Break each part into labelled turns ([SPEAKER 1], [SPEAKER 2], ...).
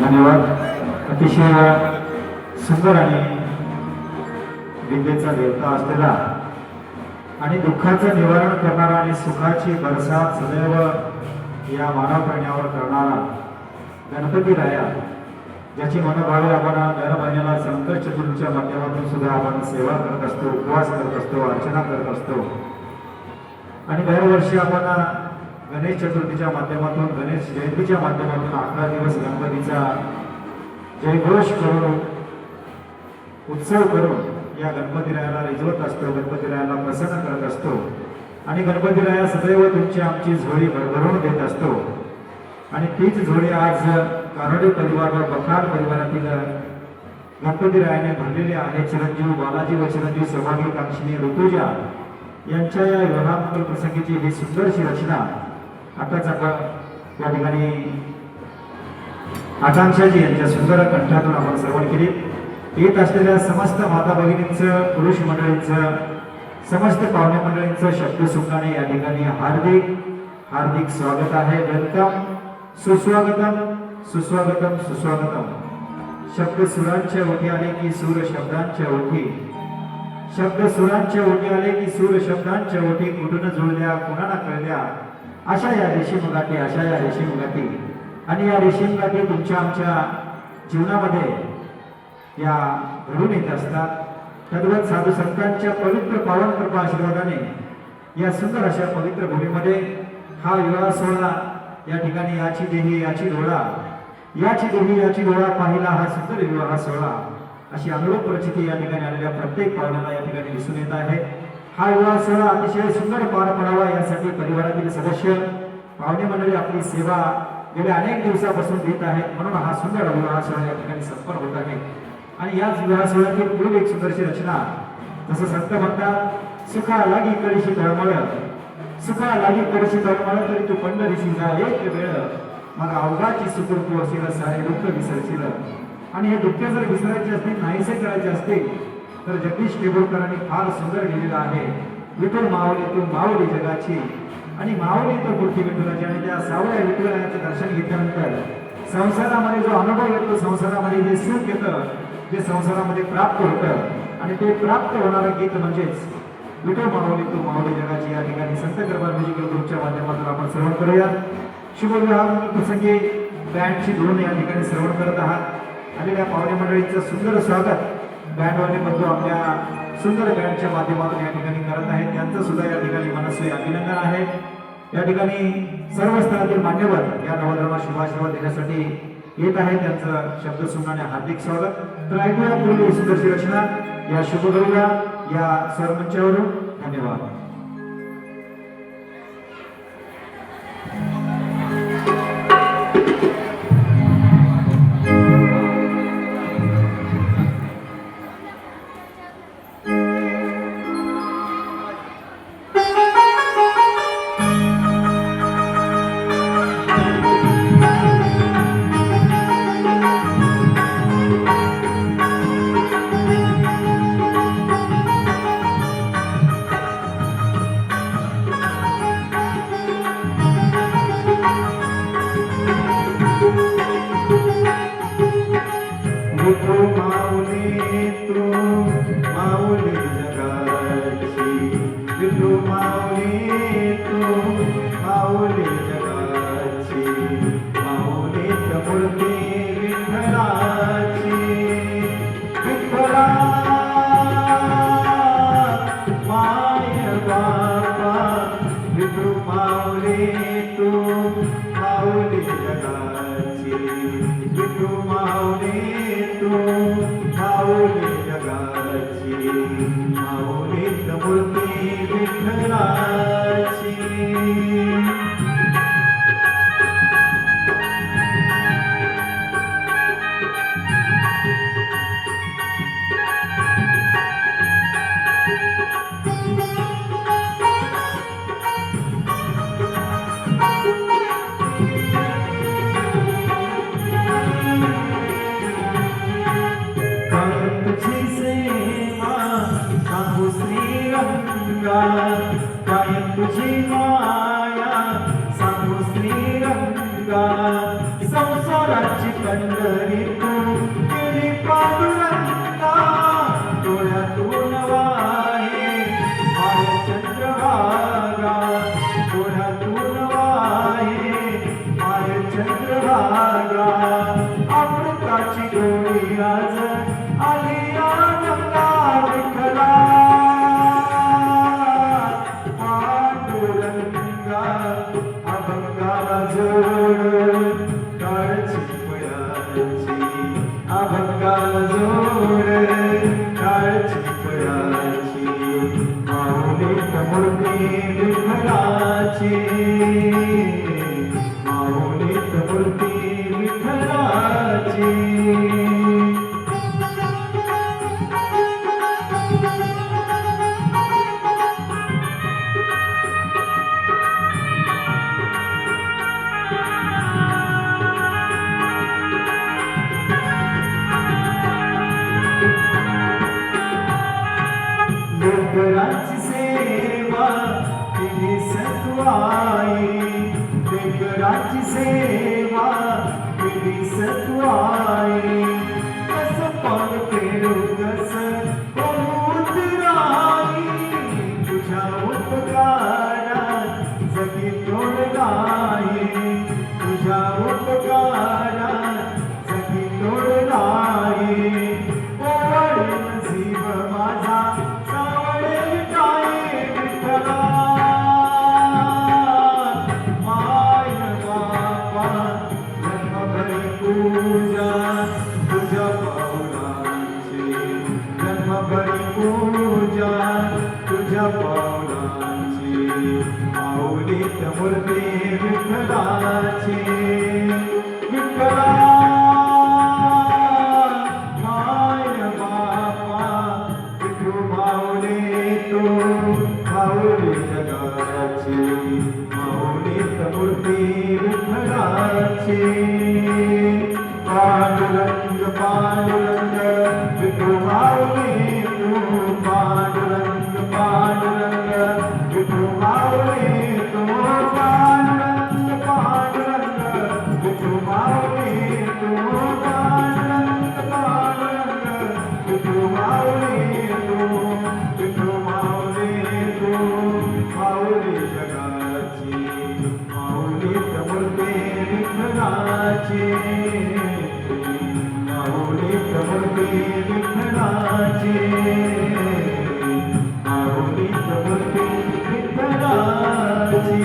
[SPEAKER 1] धन्यवाद. अतिशय सुंदर आणि विद्येचा देवता असलेला आणि दुःखाचं निवारण करणारा आणि सुखाची बरसात सदैव या मानव प्राण्यावर करणारा गणपती राया, ज्याची मनोभावे आपण दर महिन्याला संकट चतुर्थीच्या माध्यमातून सुद्धा आपण सेवा करत असतो, उपवास करत असतो, अर्चना करत असतो. आणि दरवर्षी आपण गणेश चतुर्थीच्या माध्यमातून, गणेश जयंतीच्या माध्यमातून 11 दिवस गणपतीचा जयघोष करून, उत्सव करून या गणपतीरायाला रिझवत असतो, गणपतीरायाला प्रसन्न करत असतो. आणि गणपतीराया सदैव तुमची आमची झोळी भरभरून देत असतो. आणि तीच झोळी आज कारोडे परिवार व बखार परिवारातील गणपतीरायाने भरलेली आहे. चिरंजीव बालाजी व चिरंजीव सौभाग्यकांक्षिणी ऋतुजा यांच्या या विवाहामंगल प्रसंगीची ही सुंदरशी रचना आताच आपण या ठिकाणी आकांक्षाजी यांच्या सुंदर कंठातून आपण श्रवण केली। येत असलेल्या समस्त माता भगिनींचं, पुरुष मंडळींचं, समस्त पाहुणे मंडळींचं शब्दसुखाने या ठिकाणी हार्दिक हार्दिक स्वागत आहे। वेलकम, सुस्वागतम सुस्वागतम सुस्वागतम। शब्द सुरांच्या ओठी आले की सूर शब्दांच्या ओठी, शब्द सुरांच्या ओठी आले की सूर शब्दांच्या ओठी, कुठून जुळल्या कुणाला कळल्या अशा या रेशीम गाठी, अशा या रेशीम गाठी। आणि या रेशीम गाठी तुमच्या आमच्या जीवनामध्ये या घडून येत असतात। तद्वत साधू संतांच्या पवित्र पावन कृपा आशीर्वादाने या सुंदर अशा पवित्र भूमीमध्ये हा विवाह सोहळा या ठिकाणी याची देही याची डोळा, याची देही याची डोळा पाहिला हा सुंदर विवाह सोहळा अशी अनुरूप परिस्थिती या ठिकाणी आलेल्या प्रत्येक पाहुण्याला या ठिकाणी दिसून येत आहे। हा विवाह सोहळा अतिशय सुंदर पार पडावा यासाठी परिवारातील सदस्य, पाहुणे मंडळी आपली सेवा गेल्या अनेक दिवसापासून देत आहेत, म्हणून हा सुंदर विवाह सोहळा या ठिकाणी संपन्न होत आहे। आणि याच विवाह सोहळ्यातील पुढील एक सुंदरशी रचना, जसं संत म्हणतात, सुखा लागी कळशी तळमळ, सुखा लागी कळशी तळमळ, तरी तू पंढरीशी जा एक वेळ, मग अवघाची सुखर तू असेल, सारे दुःख विसरशील। आणि हे दुःख जर विसरायचे असतील, नाहीसे करायचे असतील, तर जगदीश टेबुलकरांनी फार सुंदर लिहिलेलं आहे, विठ्ठल माऊली तू माऊली जगाची, आणि माऊली तो मूर्ती विठ्ठलाची। आणि त्या सावळ्या विठ्ठलाचं दर्शन घेतल्यानंतर संसारामध्ये जो अनुभव येतो, संसारामध्ये जे सुख येतं, जे संसारामध्ये प्राप्त होतं, आणि ते प्राप्त होणारं गीत म्हणजेच विठ्ठल माऊली तू माऊली जगाची। या ठिकाणी संत कृपा म्युझिकल ग्रुपच्या माध्यमातून आपण श्रवण करूया। शुभविवाह प्रसंगी बँडची धून या ठिकाणी श्रवण करत आहात। आलेल्या पाहुणे मंडळींचं सुंदर स्वागत बँडवाले बंधू आपल्या सुंदर बँडच्या माध्यमातून या ठिकाणी करत आहेत, त्यांचं सुद्धा या ठिकाणी मनस्वी अभिनंदन आहे। या ठिकाणी सर्व स्तरातील मान्यवर या नवधर्मा शुभाशीर्वाद देण्यासाठी येत आहे, त्यांचं शब्द सुनाने हार्दिक स्वागत। तर ऐकूया पूर्वी सुंदरशी रचना या शुभगौरीला या स्वरमंचावरून। धन्यवाद।
[SPEAKER 2] संसाराची पंढरी तू गेली पांडुरंगा, डोळ्यातून वाहे माय चंद्रभागा, डोळ्यातून वाहे माय चंद्रभागा। अमृताची डोळी आज आली गंगा विठ्ठला, पांडुरंगा अभंगाला जोड अभंगाला जोड काळची पयाची, माऊलीत मूर्ती विठ्ठलाची, माऊलीत मूर्ती विठ्ठलाची। केली सत्वाई लेकराची सेवा केली सत्वाई कस पान फेडू कस उतराई तुझ्या उपकारा जगी तोड नाही तुझ्या उपकारा जगी तोड नाही ओवाळीन जीव माझा सावळे विटाई विठ्ठला माय बापा जन्मभरी पूजा तुझ्या पावलांची जन्मभरी पूजा तुझ्या पावलांची माऊलीत मूर्ती विठ्ठलाची विठ्ठला माय बापा विठू माऊली तू माऊली जगाची माऊलीत मूर्ती विठ्ठलाची पांडुरंग पांडुरंग विठू माऊली तू पांडुरंग पांडुरंग विठू माऊली तू पांडुरंग पांडुरंग विठू माऊली तू पांडुरंग पांडुरंग विठू माऊली तू विठू माऊली तू माऊली जगाची माऊलीत मूर्ती विठ्ठलाची माऊलीत मूर्ती विठ्ठलाची माऊलीत मूर्ती विठ्ठलाची.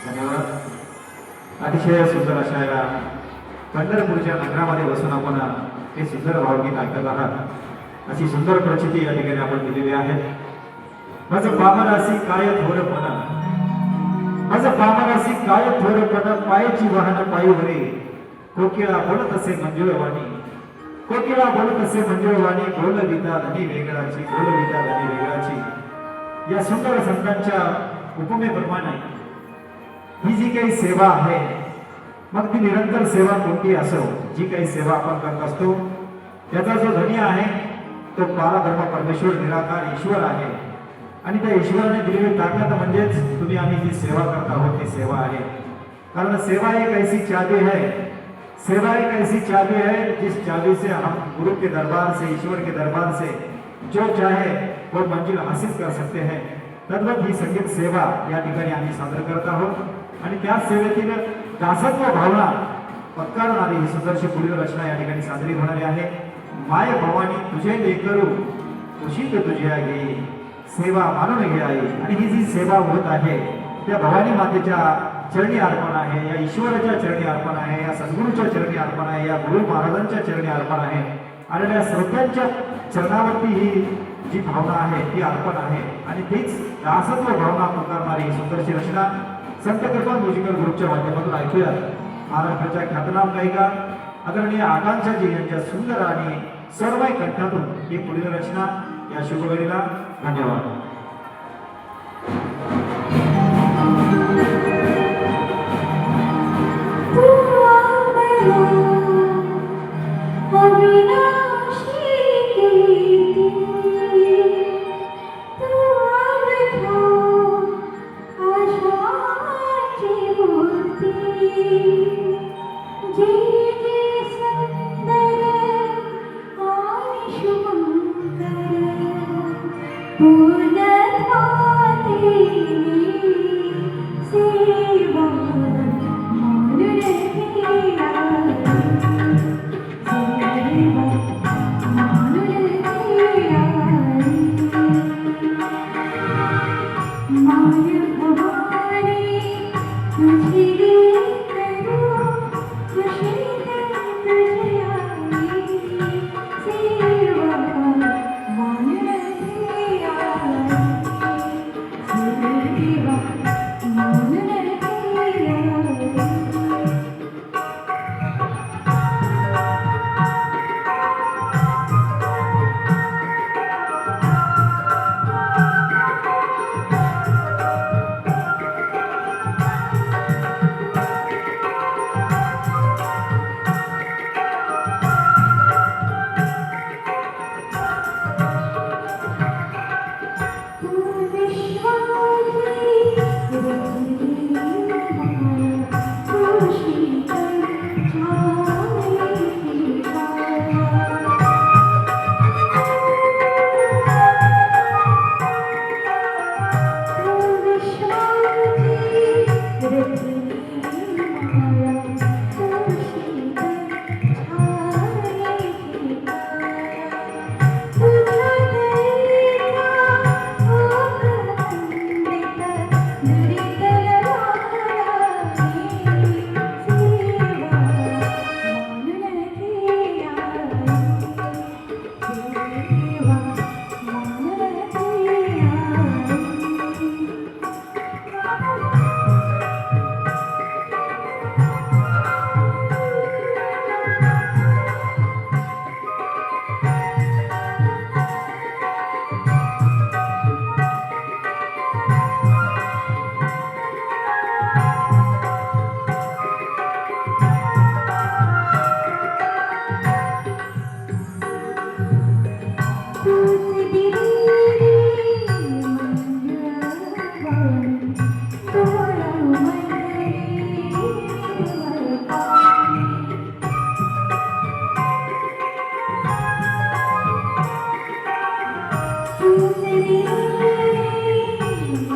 [SPEAKER 1] धन्यवाद. अतिशय सुंदर अशा या पंढरपूरच्या नगरामध्ये बसून आपण हे सुंदर भावगीत ऐकत आहात. अशी सुंदर प्रचिती या ठिकाणी आपण दिलेली आहे. माझं पामरासी काय थोरपणा माझं पामरासी काय थोरपणा पायाची वाहन पायीवरी कोकिळा बोलत असे मंजुळवाणी कोकिळा बोलत असे मंजुळवाणी बोलविता धनी वेगळाची बोलविता धनी वेगळाची. या सुंदर संतांच्या उपमेप्रमाणे ही जी काही सेवा आहे मग ती निरंतर सेवा कोणती असो जी काही सेवा आपण करत असतो त्याचा जो धनी आहे तो पारब्रह्म परमेश्वर निराकार ईश्वर आहे आणि त्या ईश्वराने दिलेली ताकद म्हणजेच तुम्ही आम्ही जी सेवा करत आहोत ती सेवा आहे. कारण सेवा एक ऐसी चाबी है सेवा एक ऐसी चाबी है जिस चाबी से हम गुरु के दरबार से ईश्वर के दरबार से जो चाहे वो मंजिल हासिल कर सकते हैं. तद्वत ही संगीत सेवा या ठिकाणी आम्ही सादर करत आहोत आणि त्या सेवेतील दासत्व भावना पत्कारणारी ही सुंदरशी पुढील रचना या ठिकाणी सादरी होणारी आहे. माय भवानी तुझे लेकरू उशीत तुझ्या घेई सेवा मानून घे आई. आणि ही जी सेवा होत आहे त्या भवानी मातेच्या चरणी अर्पण आहे या ईश्वराच्या चरणी अर्पण आहे या सद्गुरूच्या चरणी अर्पण आहे या गुरु महाराजांच्या चरणी अर्पण आहे आणि या श्रोत्यांच्या चरणावरती ही जी भावना आहे ती अर्पण आहे आणि तीच दासत्व भावना पुकारणारी ही सुंदरशी रचना संत कृपा म्युझिकल ग्रुपच्या माध्यमातून ऐकूया. महाराष्ट्राच्या ख्यातनाम गायिका आदरणीय आकांक्षाजी यांच्या सुंदर आणि सर्वाय कंठातून ही पुढील रचना या शुभवेळेला. धन्यवाद.
[SPEAKER 3] See